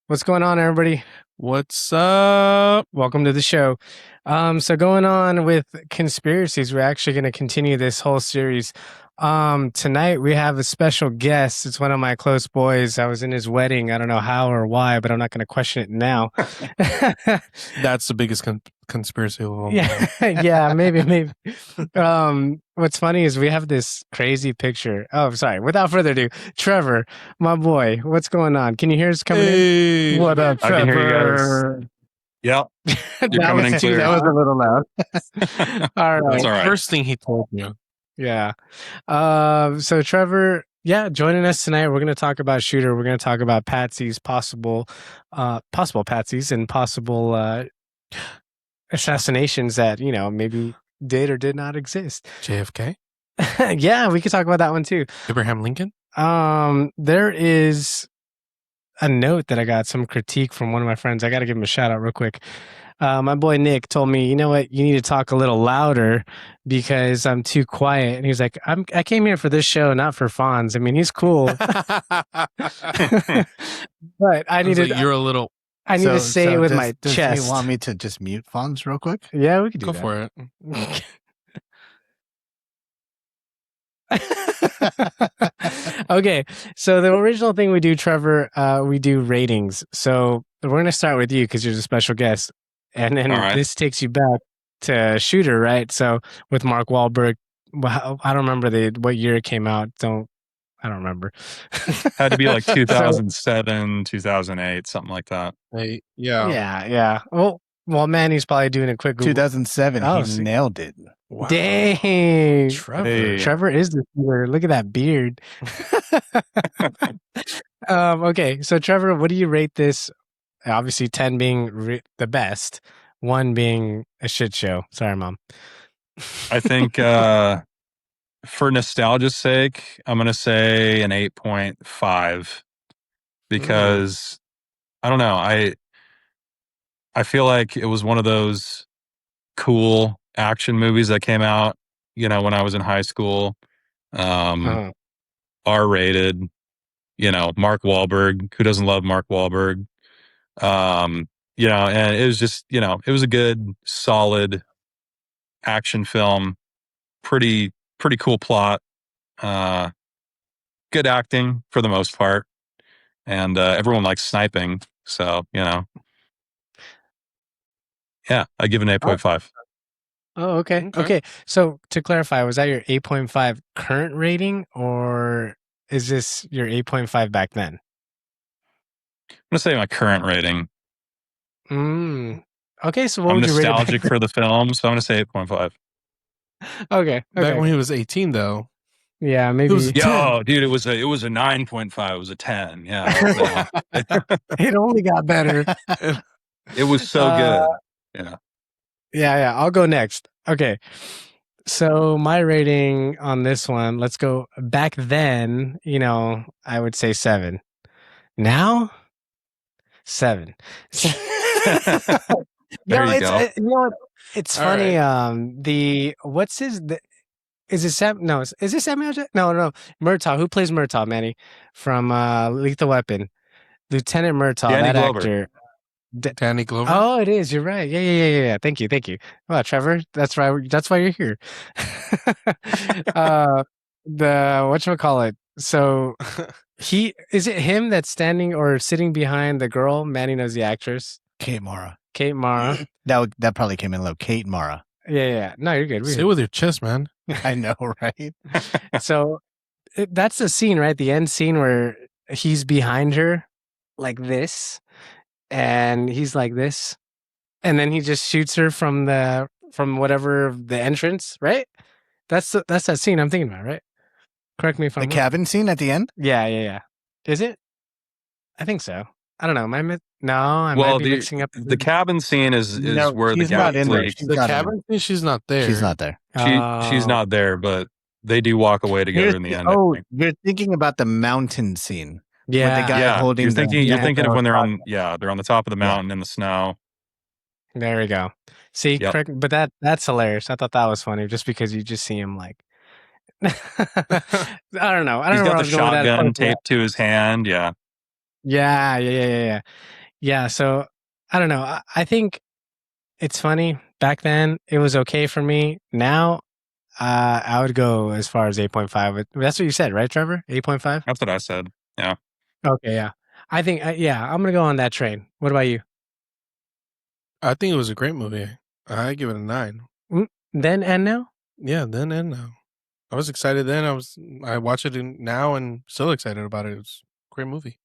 What's going on, everybody? What's up? Welcome to the show. So going on with conspiracies, we're actually going to continue this whole series. Tonight we have a special guest. It's one of my close boys. I was in his wedding. I don't know how or why, but I'm not going to question it now. That's the biggest conspiracy of all. Yeah, maybe. What's funny is we have this crazy picture. Oh, sorry. Without further ado, Trevor, my boy, what's going on? Can you hear us coming in? What up, Trevor? I can hear you guys. Yep. You're coming in clear. That was a little loud. All right. That's all right. First thing he told you. Yeah. So Trevor, joining us tonight. We're going to talk about Shooter. We're going to talk about Patsy's possible Patsy's and possible assassinations that, maybe did or did not exist. JFK? Yeah, we could talk about that one too. Abraham Lincoln? There is a note that I got, some critique from one of my friends. I got to give him a shout out real quick. My boy Nick told me, you know what, you need to talk a little louder because I'm too quiet. And he's like, I came here for this show, not for Fonz. I mean, he's cool. But I need to. You're a little. I need to say it with my chest. Do you want me to just mute Fonz real quick? Yeah, we could go for it. Okay, so the original thing we do, Trevor, we do ratings. So we're going to start with you because you're the special guest. And then this takes you back to Shooter, right? So with Mark Wahlberg, I don't remember what year it came out. I don't remember. Had to be like 2007, 2008, something like that. Yeah. Well, man, he's probably doing a quick Google. 2007. He nailed it. Wow. Dang. Trevor is the shooter. Look at that beard. Okay, so Trevor, what do you rate this? Obviously 10 being the best, 1 being a shit show. Sorry, Mom. I think for nostalgia's sake, I'm going to say an 8.5 because I don't know. I feel like it was one of those cool action movies that came out, when I was in high school. R-rated, Mark Wahlberg. Who doesn't love Mark Wahlberg? And it was just, it was a good, solid action film. Pretty cool plot. Good acting for the most part. And everyone likes sniping. So, yeah, I give it an 8.5. Oh, okay. So to clarify, was that your 8.5 current rating or is this your 8.5 back then? I'm going to say my current rating. Okay, so what I'm would you rate it? I'm nostalgic for the film, so I'm going to say 8.5. Okay. Back when he was 18, though. Yeah, maybe. Dude, it was a 9.5. It was a 10. Yeah. It only got better. It was so good. Yeah. Yeah. I'll go next. Okay. So my rating on this one, let's go back then, I would say 7. Now, 7. There you go. You know what? It's funny. Right. Is it Sam? No, is it Samuel? No. Murtaugh. Who plays Murtaugh, Manny? From Lethal Weapon. Lieutenant Murtaugh, Danny that Glover. actor. Danny Glover? Oh, it is. You're right. Yeah. Thank you. Well, Trevor, that's right. That's why you're here. Whatchamacallit. So is it him that's standing or sitting behind the girl? Manny knows the actress. Kate Mara. That probably came in low. Kate Mara. Yeah. No, you're good. Say with your chest, man. I know, right? So that's the scene, right? The end scene where he's behind her like this and he's like this. And then he just shoots her from whatever the entrance, right? That's that scene I'm thinking about, right? Correct me if I'm wrong. The cabin scene at the end? Yeah. Is it? I think so. I don't know. I might be mixing up. The cabin scene is where the not in there. The cabin scene, she's not there. She's not there. She's not there, but they do walk away together in the end. You're thinking about the mountain scene. Yeah. With the guy holding you're thinking of when they're on the top of the mountain in the snow. There we go. See, correct, but that's hilarious. I thought that was funny just because you just see him like I don't know. I don't He's know where got I the was going with that. shotgun taped to his hand. Yeah. Yeah. So I don't know. I think it's funny. Back then, it was okay for me. Now, I would go as far as 8.5. That's what you said, right, Trevor? 8.5? That's what I said. Yeah. Okay, yeah. I think, I'm going to go on that train. What about you? I think it was a great movie. I give it a 9. Then and now? Yeah, then and now. I was excited then. I watch it now and still excited about it. It's a great movie.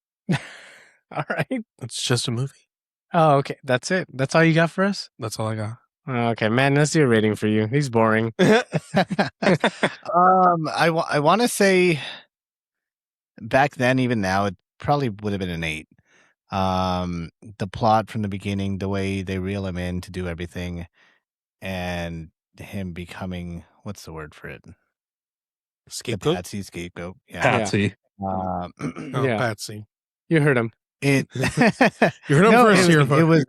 All right. It's just a movie. Oh, okay. That's it. That's all you got for us? That's all I got. Okay, man, let's do a rating for you. He's boring. I want to say back then, even now, it probably would have been an 8. The plot from the beginning, the way they reel him in to do everything, and him becoming, what's the word for it? Scapegoat? The Patsy scapegoat. Yeah. Patsy. Yeah. Patsy. You heard him. You heard him first here, it was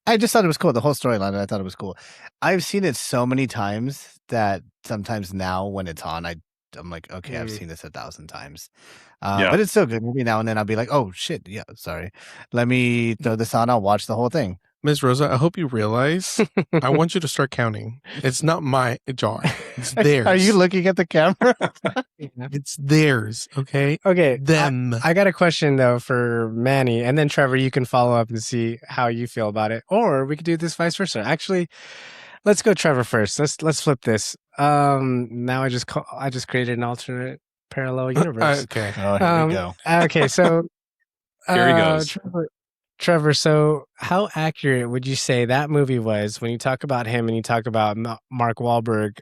I just thought it was cool. The whole storyline, I thought it was cool. I've seen it so many times that sometimes now when it's on, I'm like, okay, I've seen this 1,000 times. But it's still good. Maybe now and then I'll be like, oh shit, yeah, sorry. Let me throw this on. I'll watch the whole thing. Ms. Rosa, I hope you realize I want you to start counting. It's not my jar. It's theirs. Are you looking at the camera? It's theirs, okay? Okay. Them. I got a question though for Manny, and then Trevor, you can follow up and see how you feel about it, or we could do this vice versa. Actually, let's go Trevor first. Let's flip this. Now I just created an alternate parallel universe. Okay. Oh, here we go. Okay, so Here he goes. Trevor, so how accurate would you say that movie was when you talk about him and you talk about Mark Wahlberg,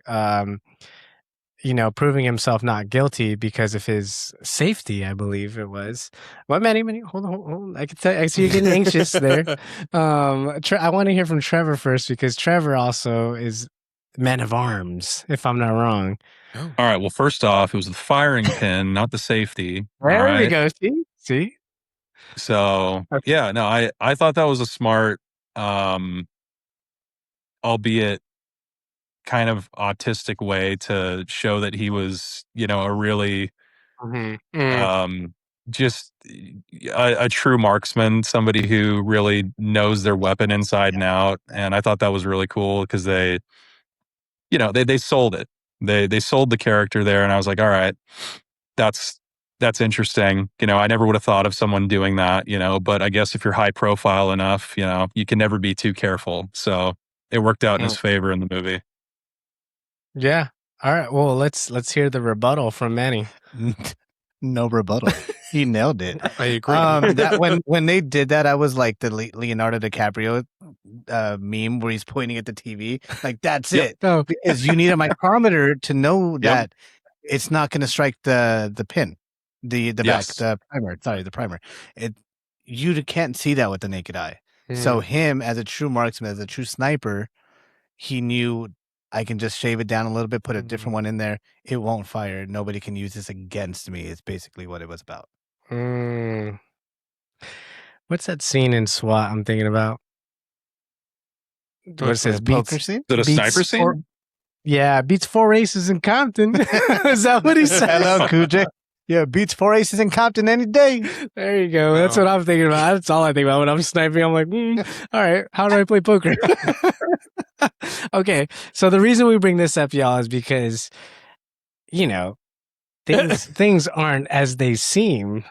proving himself not guilty because of his safety, I believe it was. What, Manny, hold on. I can tell. I see you're getting anxious there. I want to hear from Trevor first because Trevor also is man of arms, if I'm not wrong. All right. Well, first off, it was the firing pin, not the safety. There we go. See? So yeah, no, I thought that was a smart, albeit kind of autistic way to show that he was, a really, just a true marksman, somebody who really knows their weapon inside and out. And I thought that was really cool because they sold it. They sold the character there, and I was like, all right, that's interesting. I never would have thought of someone doing that, but I guess if you're high profile enough, you can never be too careful. So it worked out in his favor in the movie. Yeah. All right. Well, let's hear the rebuttal from Manny. No rebuttal. He nailed it. I agree. That when they did that, I was like the Leonardo DiCaprio meme where he's pointing at the TV. Like, that's it. Oh. Because you need a micrometer to know that it's not going to strike the pin, the back, the primer. Sorry, the primer. You can't see that with the naked eye. So him as a true marksman, as a true sniper, he knew I can just shave it down a little bit, put a different one in there. It won't fire. Nobody can use this against me. It's basically what it was about. What's that scene in SWAT I'm thinking about? What it says? Poker scene? Is it a sniper scene? Beats 4 races in Compton. Is that what he said? Hello, Cujo. Yeah, beats 4 aces in Compton any day. There you go. That's what I'm thinking about. That's all I think about when I'm sniping. I'm like, all right, how do I play poker? Okay, so the reason we bring this up, y'all, is because, things aren't as they seem,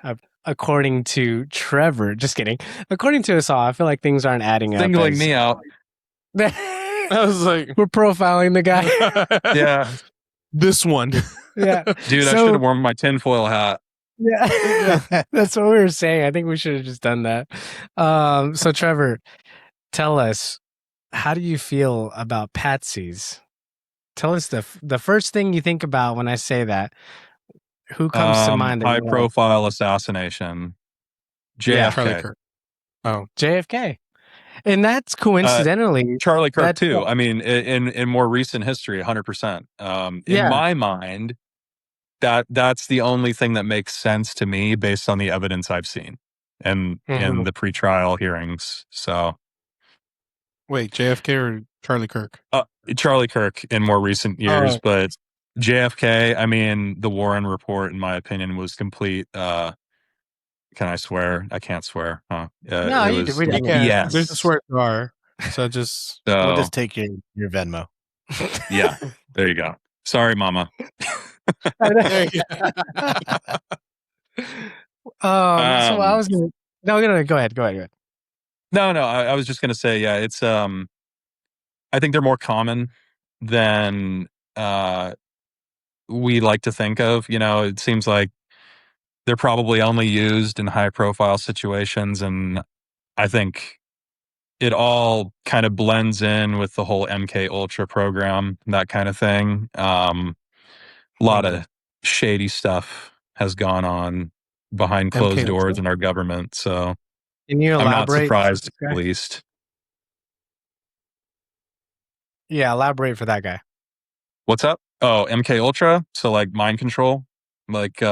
according to Trevor. Just kidding. According to us all, I feel like things aren't adding up. Singling me out. I was like, we're profiling the guy. Yeah. This one. Yeah. Dude, I should have worn my tinfoil hat. Yeah. That's what we were saying. I think we should have just done that. So Trevor, tell us, how do you feel about Patsy's? Tell us the first thing you think about when I say that. Who comes to mind? High profile assassination. JFK. Charlie Kirk. Oh, JFK. And that's coincidentally Charlie Kirk too. I mean, in more recent history, 100%. In my mind, that's the only thing that makes sense to me based on the evidence I've seen and in the pretrial hearings. So, wait, JFK or Charlie Kirk? Charlie Kirk in more recent years, but JFK, I mean, the Warren report, in my opinion, was complete. Can I swear? I can't swear. Huh? No, It you was we, I mean, There's a BS. swear jar, so just We'll So just take your Venmo. yeah, there you go. Sorry, Mama. there you go. So I was gonna. No, go ahead. Go ahead. No, I was just gonna say, yeah, it's I think they're more common than we like to think of. You know, it seems like they're probably only used in high profile situations, and I think it all kind of blends in with the whole MK Ultra program, that kind of thing. A lot of shady stuff has gone on behind closed MK doors Ultra? in our government, so Can you I'm not elaborate? surprised, at least. Yeah, elaborate for that guy. What's up? Oh, MK Ultra. So like mind control, like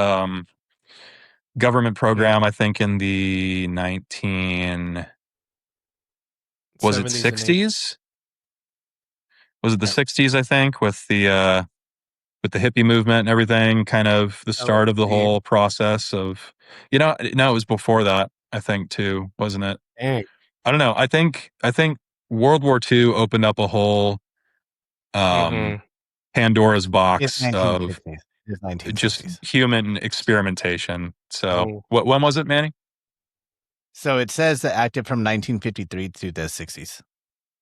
government program. I think in the 19 was it 70s and 80s. 60s? Was it the 60s? I think with the hippie movement and everything, kind of the start of the whole process of, no, it was before that. I think too, wasn't it? Dang. I don't know. I think World War II opened up a whole Pandora's box of just human experimentation. So, when was it, Manny? So it says that active from 1953 to the 60s.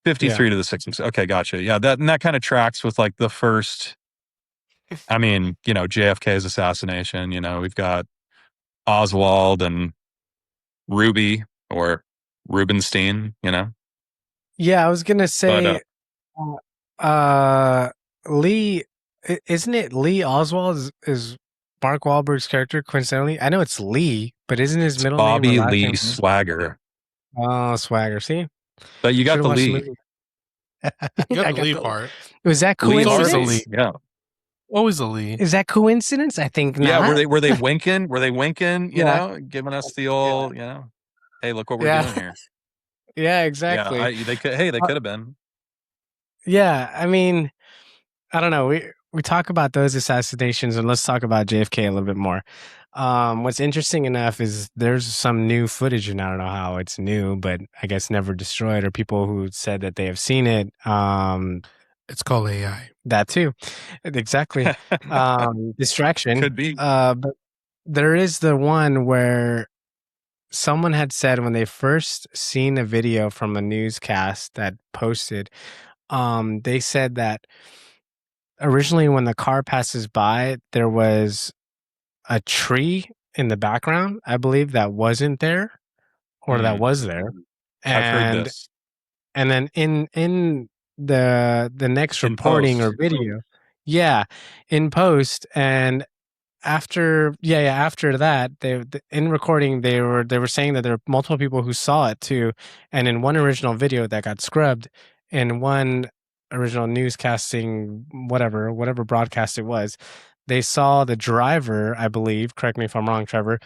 53 to the 60s. Okay, gotcha. Yeah, that kind of tracks with like the first. I mean, JFK's assassination. We've got Oswald and Ruby or Rubenstein. Yeah, I was gonna say, Lee. Isn't it Lee Oswald is Mark Wahlberg's character? Coincidentally, I know it's Lee, but isn't his middle Bobby name or last Lee name? Swagger. Oh, Swagger. See, but you got Should've the watched Lee. You got the Lee part. Was that Lee's coincidence? always a Lee. Yeah. Always a Lee. Is that coincidence? I think not. Yeah, were they winking? Were they winking? Yeah. Giving us the old, hey, look what we're doing here. Yeah, exactly. Yeah, they could have been. Yeah, I mean, I don't know. We talk about those assassinations, and let's talk about JFK a little bit more. What's interesting enough is there's some new footage, and I don't know how it's new, but I guess never destroyed, or people who said that they have seen it. It's called AI. That too, exactly. Distraction could be, but there is the one where someone had said when they first seen a video from a newscast that posted, they said that originally when the car passes by, there was a tree in the background, I believe, that wasn't there or that was there. I've heard this. And then in the next In reporting post. or video, in post, and after that, in recording they were saying that there were multiple people who saw it too, and in one original video that got scrubbed, in one original newscasting whatever broadcast it was, they saw the driver, I believe, correct me if I'm wrong, Trevor,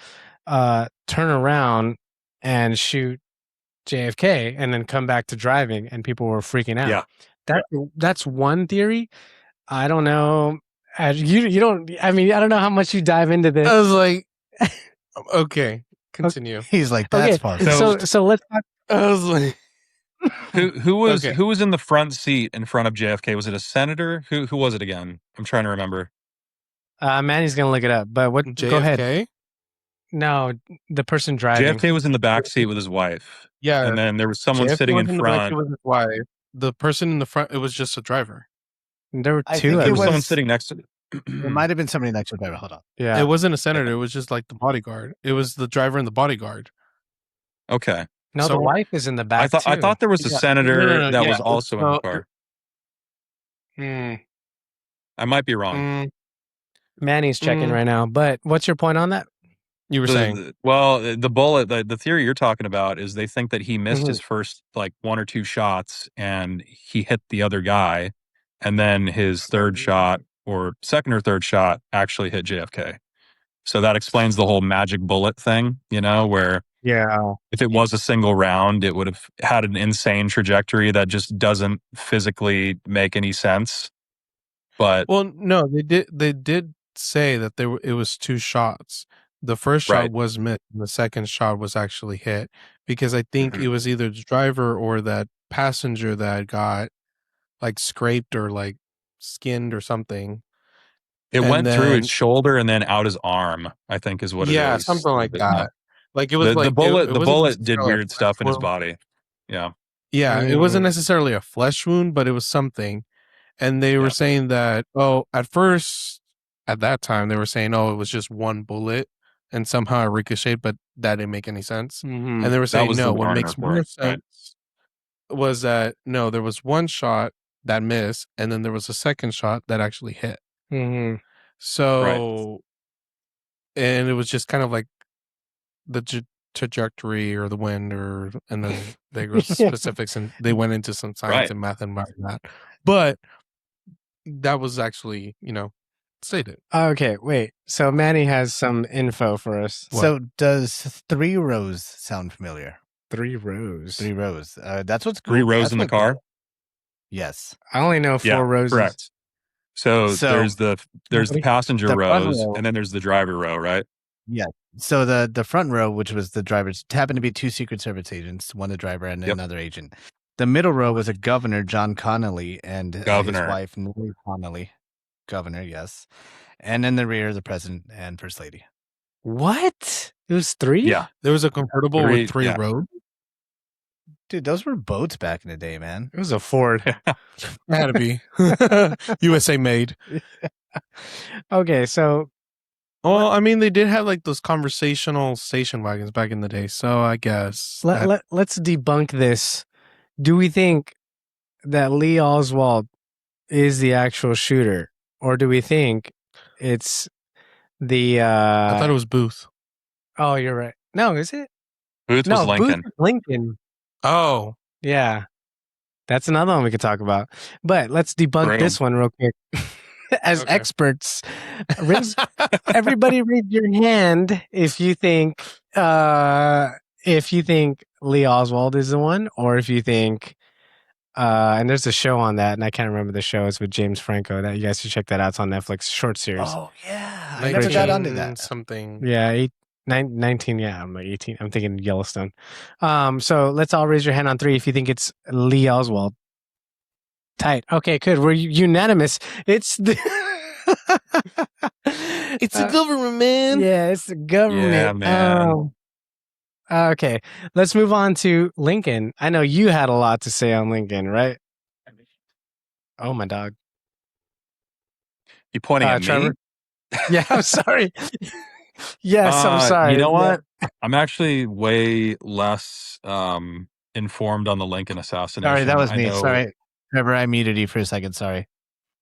turn around and shoot JFK and then come back to driving, and people were freaking out. Yeah, that's one theory. I don't know. You don't. I mean, I don't know how much you dive into this. I was like, okay, continue. He's like, that's possible. So let's talk. I was like, who was in the front seat in front of JFK? Was it a senator? Who was it again? I'm trying to remember. Manny's gonna look it up. But what? JFK? Go ahead. No, the person driving. JFK was in the back seat with his wife. Yeah, and then there was someone JFK sitting was in the back front. seat with his wife. The person in the front, it was just a driver. There were two. There was someone sitting next to. There might have been somebody next to the driver. Hold on. Yeah, it wasn't a senator. It was just like the bodyguard. It was the driver and the bodyguard. Okay. No, the wife is in the back. I thought there was a senator that was also in the car. I might be wrong. Manny's checking right now. But what's your point on that? You were saying? The bullet, the theory you're talking about is they think that he missed his first like one or two shots and he hit the other guy, and then his third shot or second or third shot actually hit JFK. So that explains the whole magic bullet thing, where if it was a single round, it would have had an insane trajectory that just doesn't physically make any sense. But no, they did say that it was 2 shots. The first shot was missed, and the second shot was actually hit, because I think it was either the driver or that passenger that got like scraped or like skinned or something. It went through his shoulder and then out his arm, I think is what it is. Yeah, something like that. Yeah. Like it was the like bullet. it The wasn't bullet did necessarily a weird flesh stuff in his wound. body. Yeah. Yeah, it wasn't necessarily a flesh wound, but it was something. And they were saying that, at first, at that time, they were saying, it was just one bullet and somehow it ricocheted, but that didn't make any sense. And they were saying, no, what makes more sense was that, no, there was one shot that missed, and then there was a second shot that actually hit. So, and it was just kind of like the trajectory or the wind, and then they go specifics, and they went into some science and math and that. But that was actually, stated. Okay, wait. So Manny has some info for us. What? So does 3 rows sound familiar? 3 rows. 3 rows. That's what's 3 rows in the car? Yes. I only know 4 rows. Correct. So there's the passenger rows, row. and then there's the driver row, right? Yeah. So the front row, which was the drivers, happened to be 2 Secret Service agents, one the driver and another agent. The middle row was a governor, John Connolly, and his wife, Nellie Connolly. Governor, yes. And in the rear, the president and first lady. What? It was 3? Yeah. There was a convertible with 3 rows. Dude, those were boats back in the day, man. It was a Ford. It had to be. USA made. Okay, so. Well, I mean, they did have like those conversational station wagons back in the day, so I guess. Let's debunk this. Do we think that Lee Oswald is the actual shooter, or do we think it's the I thought it was Booth. Oh, you're right. No, is it? Booth was Lincoln. Booth was Lincoln. Oh. Yeah. That's another one we could talk about. But let's debunk this one real quick. As experts, everybody raise your hand if you think Lee Oswald is the one, or if you think and there's a show on that, and I can't remember the show. It's with James Franco. That you guys should check that out. It's on Netflix, short series. Oh yeah, I never got onto that. Something. Yeah, 19. Yeah, I'm like 18. I'm thinking Yellowstone. So let's all raise your hand on 3 if you think it's Lee Oswald. Tight. Okay, good. We're unanimous. It's the it's the government, man. Yeah, it's the government. Yeah, man. Okay, let's move on to Lincoln. I know you had a lot to say on Lincoln, right? Oh, my dog. You pointing at Trevor? me? Yeah, I'm sorry. Yes, I'm sorry. You know what? I'm actually way less informed on the Lincoln assassination. Sorry, that was me. Sorry, Trevor, I muted you for a second. Sorry.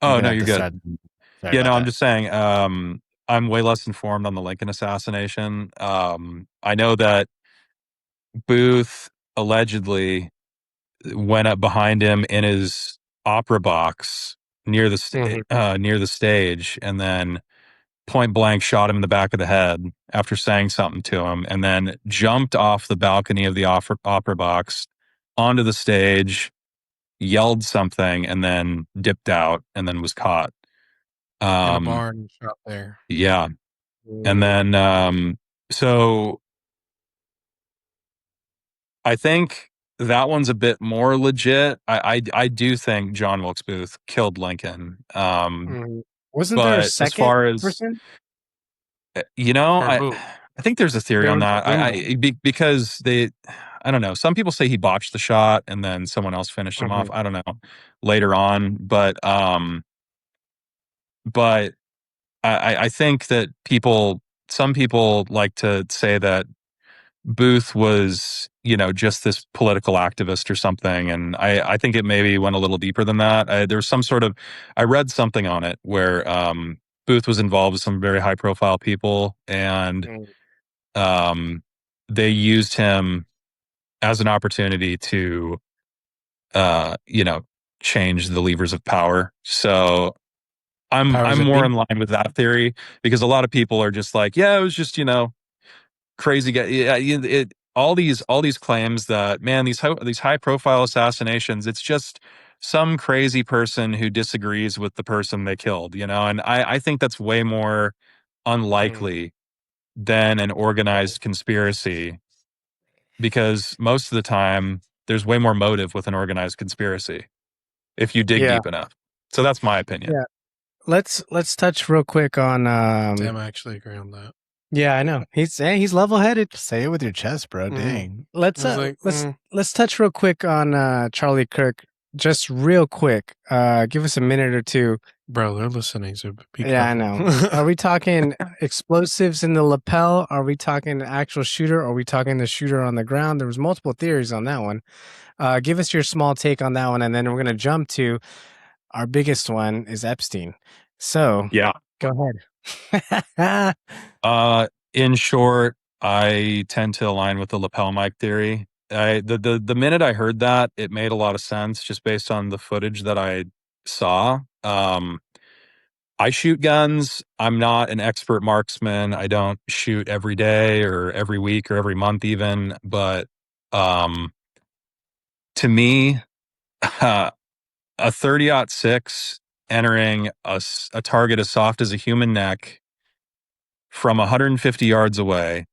Oh, no, you're good. Yeah, no, I'm just saying I'm way less informed on the Lincoln assassination. I know that Booth allegedly went up behind him in his opera box near the stage, and then point blank shot him in the back of the head after saying something to him, and then jumped off the balcony of the opera box onto the stage, yelled something, and then dipped out, and then was caught. In a barn shot there. Yeah. And then so I think that one's a bit more legit. I do think John Wilkes Booth killed Lincoln. Wasn't there a second person? I think there's a theory on that. Because I don't know. Some people say he botched the shot and then someone else finished him off. I don't know later on, but I think that some people like to say that Booth was, just this political activist or something. And I think it maybe went a little deeper than that. There's some sort of, I read something on it where Booth was involved with some very high profile people, and they used him as an opportunity to, change the levers of power. So I'm more in line with that theory, because a lot of people are just like, yeah, it was just, crazy guy. Yeah, all these claims that, man, these high profile assassinations, it's just some crazy person who disagrees with the person they killed, you know? And I think that's way more unlikely than an organized conspiracy, because most of the time there's way more motive with an organized conspiracy if you dig deep enough. So that's my opinion. Yeah. Let's touch real quick on Damn, I actually agree on that. Yeah, I know. He's level-headed. Say it with your chest, bro. Dang. Let's touch real quick on Charlie Kirk. Just real quick. Give us a minute or two. Bro, they're listening, so be careful. I know. Are we talking explosives in the lapel? Are we talking the actual shooter? Are we talking the shooter on the ground? There was multiple theories on that one. Give us your small take on that one, and then we're gonna jump to our biggest one is Epstein. So yeah, go ahead. In short, I tend to align with the lapel mic theory. The minute I heard that, it made a lot of sense just based on the footage that I saw. I shoot guns. I'm not an expert marksman. I don't shoot every day or every week or every month even. But to me, a 30-06 entering a target as soft as a human neck from 150 yards away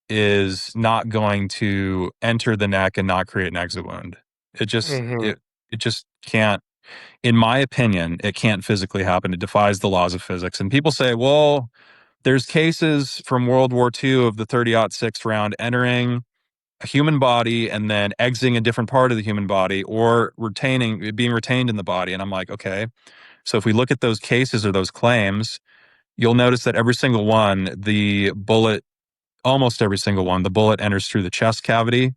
is not going to enter the neck and not create an exit wound. It just it just can't. In my opinion, it can't physically happen. It defies the laws of physics. And people say, well, there's cases from World War II of the 30-06 round entering a human body and then exiting a different part of the human body or being retained in the body. And I'm like, okay. So if we look at those cases or those claims, you'll notice that every single one, almost every single one, the bullet enters through the chest cavity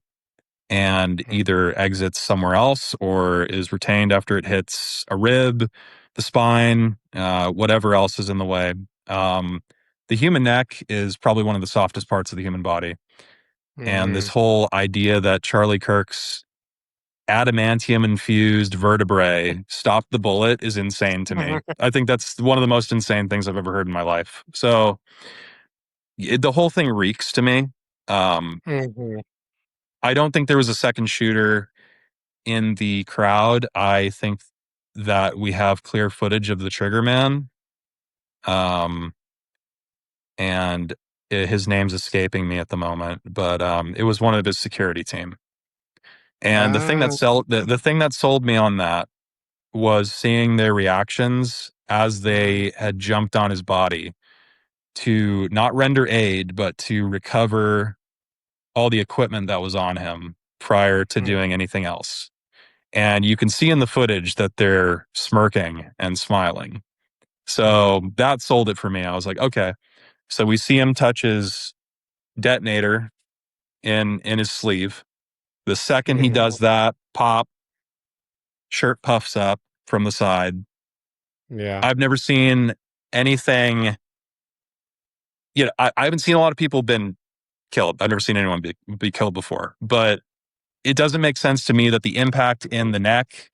and either exits somewhere else or is retained after it hits a rib, the spine, whatever else is in the way. The human neck is probably one of the softest parts of the human body. And this whole idea that Charlie Kirk's adamantium-infused vertebrae stopped the bullet is insane to me. I think that's one of the most insane things I've ever heard in my life. So the whole thing reeks to me. I don't think there was a second shooter in the crowd. I think that we have clear footage of the trigger man. And his name's escaping me at the moment, but it was one of his security team. And the thing that sold me on that was seeing their reactions as they had jumped on his body to not render aid, but to recover all the equipment that was on him prior to doing anything else. And you can see in the footage that they're smirking and smiling. So that sold it for me. I was like, okay. So we see him touch his detonator in his sleeve. The second he does that, pop, shirt puffs up from the side. Yeah. I've never seen anything. I haven't seen a lot of people been killed. I've never seen anyone be killed before. But it doesn't make sense to me that the impact in the neck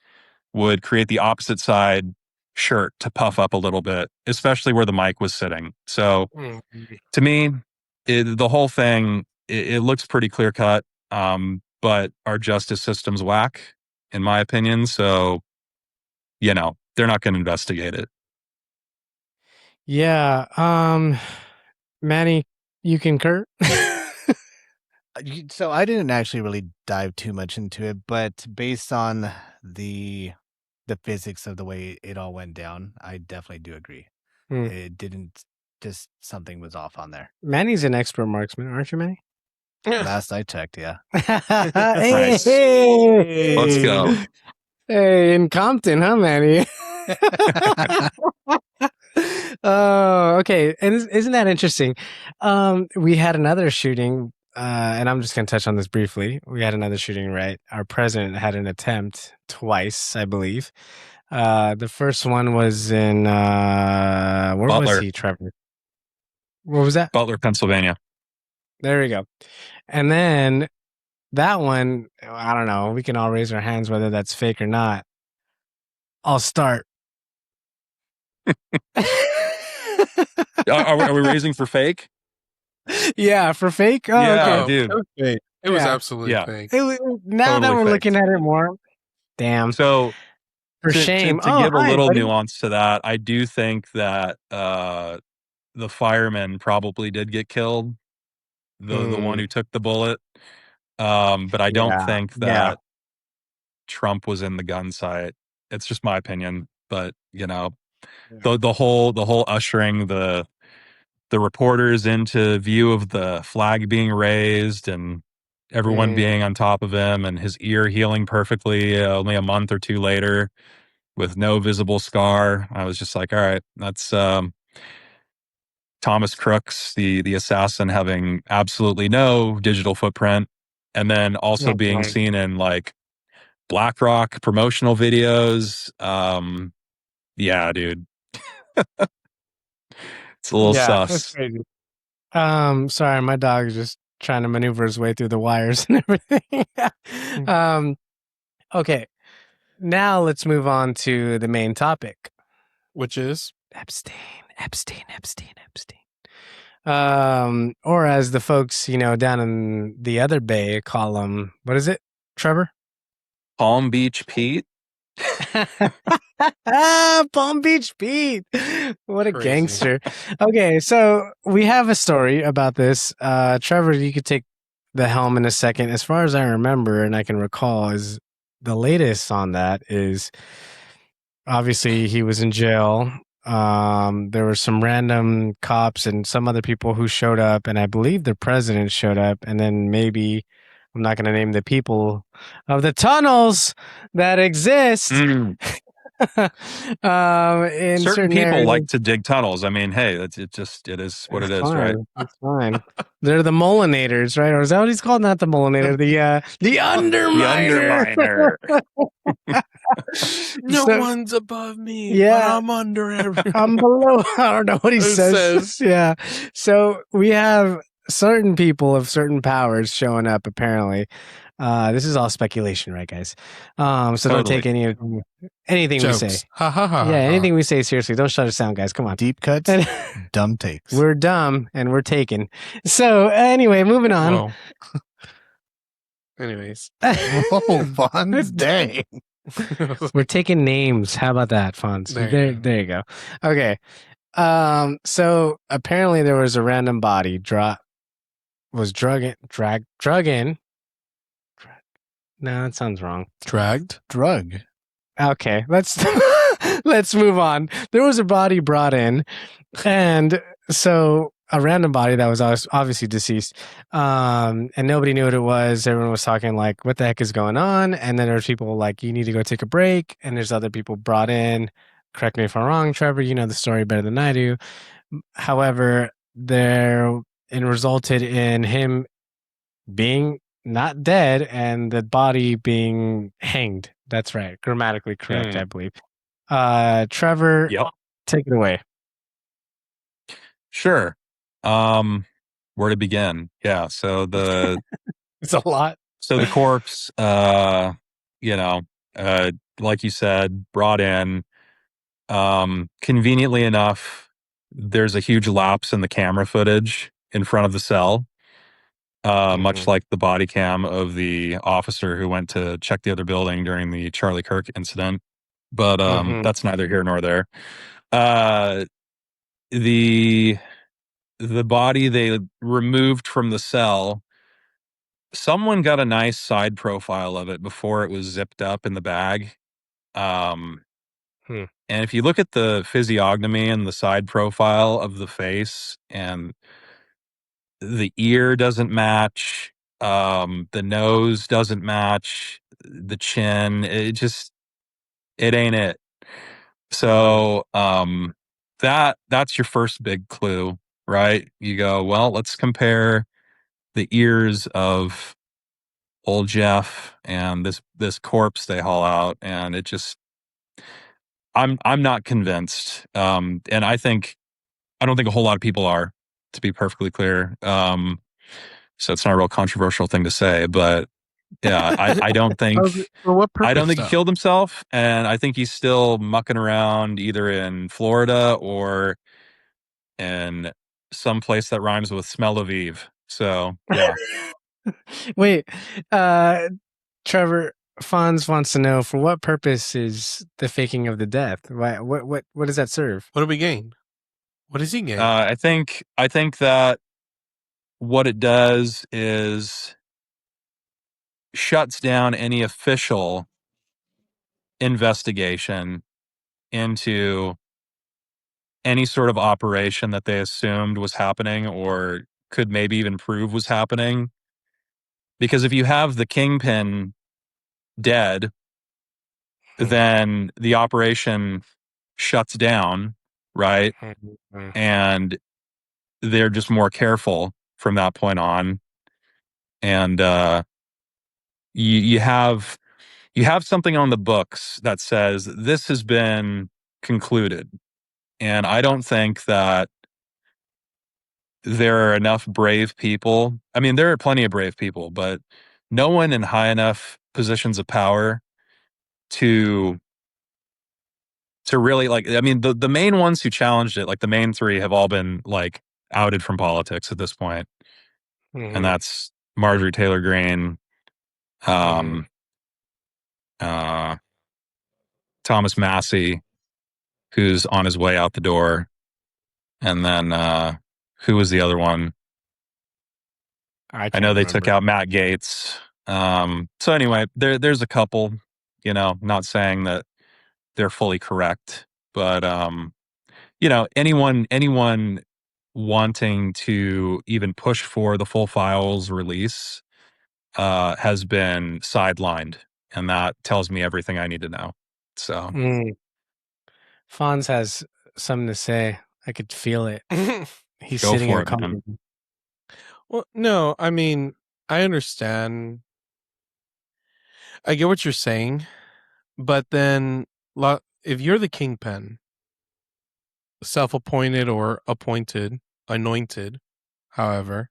would create the opposite side shirt to puff up a little bit, especially where the mic was sitting. So to me, the whole thing, it looks pretty clear cut, but our justice system's whack, in my opinion. So, they're not going to investigate it. Yeah. Manny, you concur? So I didn't actually really dive too much into it, but based on the physics of the way it all went down, I definitely do agree. It didn't, just something was off on there. Manny's an expert marksman, aren't you, Manny? Last I checked, yeah. Nice. Hey, let's go. Hey, in Compton, huh, Manny? Oh, okay. And isn't that interesting? We had another shooting, and I'm just going to touch on this briefly. We had another shooting, right? Our president had an attempt twice, I believe. The first one was in, where Butler. was he, Trevor? What was that? Butler, Pennsylvania. There we go. And then that one, I don't know. We can all raise our hands whether that's fake or not. I'll start. Are we raising for fake? Yeah, for fake? Oh, yeah, okay. dude. It was absolutely fake. Now totally that we're fake. looking at it more, Damn. So for shame. To give a hi, little buddy. nuance to that, I do think that the fireman probably did get killed. The one who took the bullet. But I don't think that Trump was in the gun sight. It's just my opinion. But the whole ushering the reporters into view of the flag being raised and everyone being on top of him and his ear healing perfectly only a month or two later with no visible scar. I was just like, all right, that's Thomas Crooks, the assassin, having absolutely no digital footprint, and then also being seen in like BlackRock promotional videos. Yeah, dude. It's a little sus. That's crazy. Sorry, my dog is just trying to maneuver his way through the wires and everything. Okay. Now let's move on to the main topic, which is Epstein. Or as the folks, down in the other bay call him, what is it, Trevor? Palm Beach Pete. Palm Beach Pete. What a gangster. Okay, so we have a story about this. Trevor, you could take the helm in a second. As far as I remember and I can recall, is the latest on that is obviously he was in jail. There were some random cops and some other people who showed up, and I believe the president showed up, and then maybe I'm not going to name the people of the tunnels that exist. In certain people areas. Like to dig tunnels. I mean, hey, it is what it is, fine. right? It's fine. They're the Molinators, right? Or is that what he's called? Not the Molinator, the Underminer. The Underminer. No one's above me. Yeah, but I'm under everyone. I'm below. I don't know what he says. Yeah. So we have certain people of certain powers showing up. Apparently, this is all speculation, right, guys? So don't take anything Jokes. We say. Ha ha ha. Yeah, anything we say seriously. Don't shut us down, guys. Come on. Deep cuts, dumb takes. We're dumb and we're taken. So anyway, moving on. Whoa. Anyways, Fonz, dang. We're taking names. How about that, Fonz? There you go. Okay. So apparently there was a random body drug in. No, that sounds wrong. Drug. Okay, let's move on. There was a body brought in, and so a random body that was obviously deceased, and nobody knew what it was. Everyone was talking like, "What the heck is going on?" And then there's people like, "You need to go take a break." And there's other people brought in. Correct me if I'm wrong, Trevor. You know the story better than I do. However, it resulted in him being not dead and the body being hanged. That's right. Grammatically correct, I believe. Trevor, take it away. Sure. Where to begin? Yeah. So it's a lot. So the corpse, like you said, brought in. Conveniently enough, there's a huge lapse in the camera footage in front of the cell. Much like the body cam of the officer who went to check the other building during the Charlie Kirk incident. But that's neither here nor there. The body they removed from the cell, someone got a nice side profile of it before it was zipped up in the bag. And if you look at the physiognomy and the side profile of the face, and the ear doesn't match, the nose doesn't match, the chin, it ain't it. So that's your first big clue, right? You go, well, let's compare the ears of old Jeff and this corpse they haul out, and it just I'm not convinced. And I don't think a whole lot of people are, to be perfectly clear. So it's not a real controversial thing to say, but yeah, I don't think for what purpose, I don't think he killed himself, and I think he's still mucking around either in Florida or in some place that rhymes with smell of Eve. So yeah. Wait, Trevor, Fonz wants to know, for what purpose is the faking of the death? What does that serve? What do we gain? What does he gain? I think that what it does is shuts down any official investigation into any sort of operation that they assumed was happening or could maybe even prove was happening. Because if you have the kingpin dead, then the operation shuts down, right? And they're just more careful from that point on. And you have something on the books that says this has been concluded. And I don't think that there are enough brave people. I mean, there are plenty of brave people, but no one in high enough positions of power to really, like, I mean, the main ones who challenged it, like the main three, have all been like outed from politics at this point. And that's Marjorie Taylor Greene, Thomas Massey, who's on his way out the door, and then who was the other one? I know they took out Matt Gaetz. So anyway, there's a couple, not saying that they're fully correct, but anyone wanting to even push for the full files release has been sidelined, and that tells me everything I need to know. So Fonz has something to say. I could feel it. He's Go sitting for in it, man. Well, no, I mean, I understand. I get what you're saying, but then if you're the kingpin, self-appointed or appointed, anointed, however,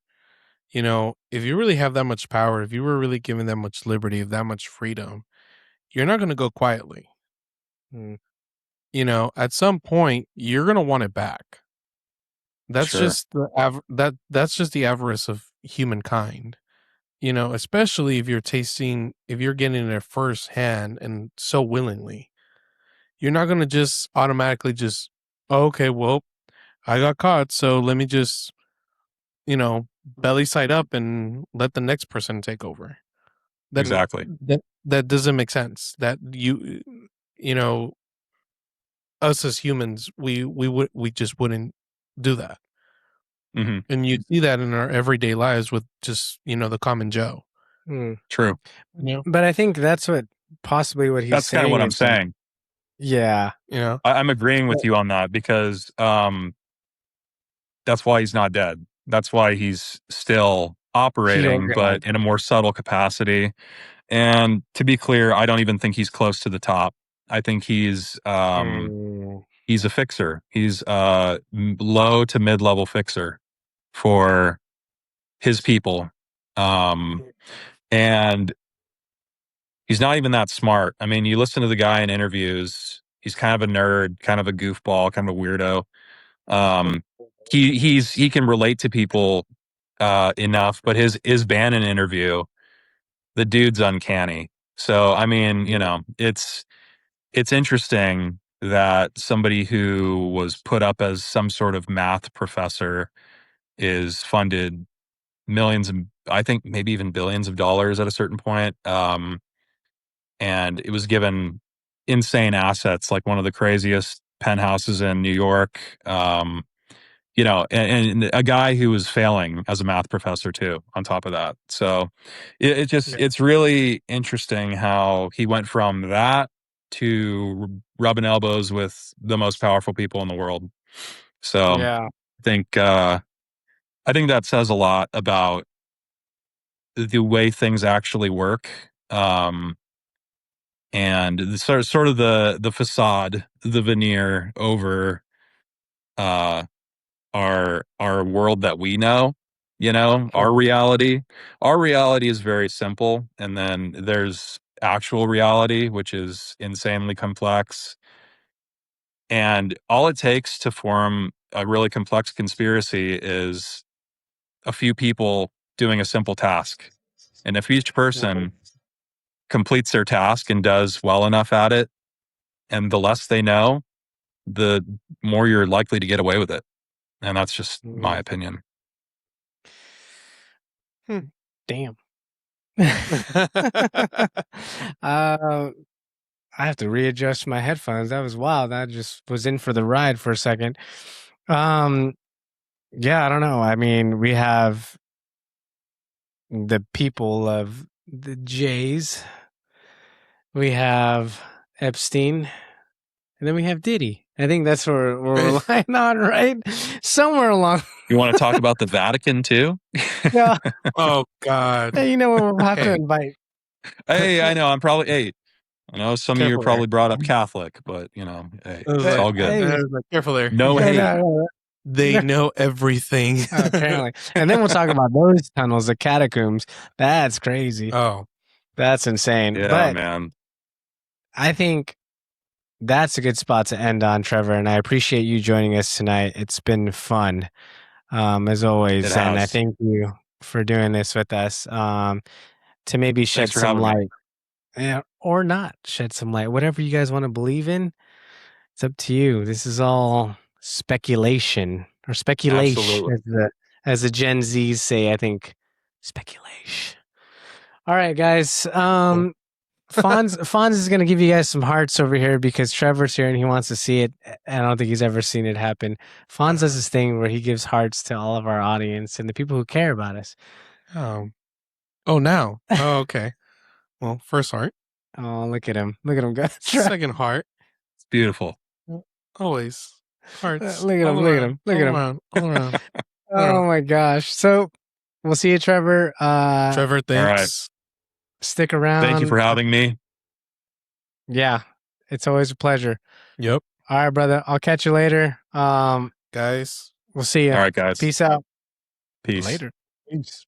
if you really have that much power, if you were really given that much liberty, that much freedom, you're not going to go quietly. At some point, you're going to want it back. That's Sure. just that's just the avarice of humankind. Especially if you're getting it firsthand and so willingly, you're not going to just automatically just, oh, okay, well, I got caught, so let me just, belly side up and let the next person take over. Exactly. That doesn't make sense. That us as humans, we just wouldn't do that. And you see that in our everyday lives with just, the common Joe. True. But I think that's what he's saying. That's kind of what I'm saying. Yeah. I'm agreeing with you on that, because that's why he's not dead. That's why he's still operating, but in a more subtle capacity. And to be clear, I don't even think he's close to the top. I think he's a fixer. He's a low to mid-level fixer for his people. And he's not even that smart. I mean, you listen to the guy in interviews, he's kind of a nerd, kind of a goofball, kind of a weirdo. He can relate to people enough, but his Bannon interview, the dude's uncanny. So I mean, it's interesting that somebody who was put up as some sort of math professor is funded millions, and I think maybe even billions of dollars at a certain point. And it was given insane assets, like one of the craziest penthouses in New York. And a guy who was failing as a math professor too, on top of that. So it's really interesting how he went from that to rubbing elbows with the most powerful people in the world. So I think that says a lot about the way things actually work. And the sort of the facade, the veneer over our world that we know, our reality. Our reality is very simple, and then there's actual reality, which is insanely complex. And all it takes to form a really complex conspiracy is a few people doing a simple task. And if each person completes their task and does well enough at it, and the less they know, the more you're likely to get away with it. And that's just my opinion. Damn. I have to readjust my headphones. That was wild. I just was in for the ride for a second. Yeah, I don't know. I mean, we have the people of the Jays. We have Epstein. And then we have Diddy. I think that's where we're relying on, right? Somewhere along. You want to talk about the Vatican too? Yeah. Oh, God. Hey, you know what? We'll have to invite. Hey, I know. I know some of you are probably brought up Catholic, but hey, it's all good. Careful there. No hate. They know everything. Apparently. And then we'll talk about those tunnels, the catacombs. That's crazy. Oh, that's insane. Yeah, but man. I think that's a good spot to end on, Trevor. And I appreciate you joining us tonight. It's been fun, as always. And I thank you for doing this with us. To maybe shed some light. Yeah, or not shed some light. Whatever you guys want to believe in, it's up to you. This is all speculation or speculation, as the Gen Zs say. I think speculation. All right, guys. Fonz is going to give you guys some hearts over here because Trevor's here and he wants to see it. I don't think he's ever seen it happen. Fonz does this thing where he gives hearts to all of our audience and the people who care about us. Oh, now. Oh, okay. Well, first heart. Oh, look at him. Look at him go. Second heart. It's beautiful. Always. Hearts. Look at him. Look at him. Look at him. All around. Oh, my gosh. So we'll see you, Trevor. Trevor, thanks. All right. Stick around. Thank you for having me. Yeah. It's always a pleasure. Yep. All right, brother. I'll catch you later. Guys. We'll see you. All right, guys. Peace out. Peace. Later. Peace.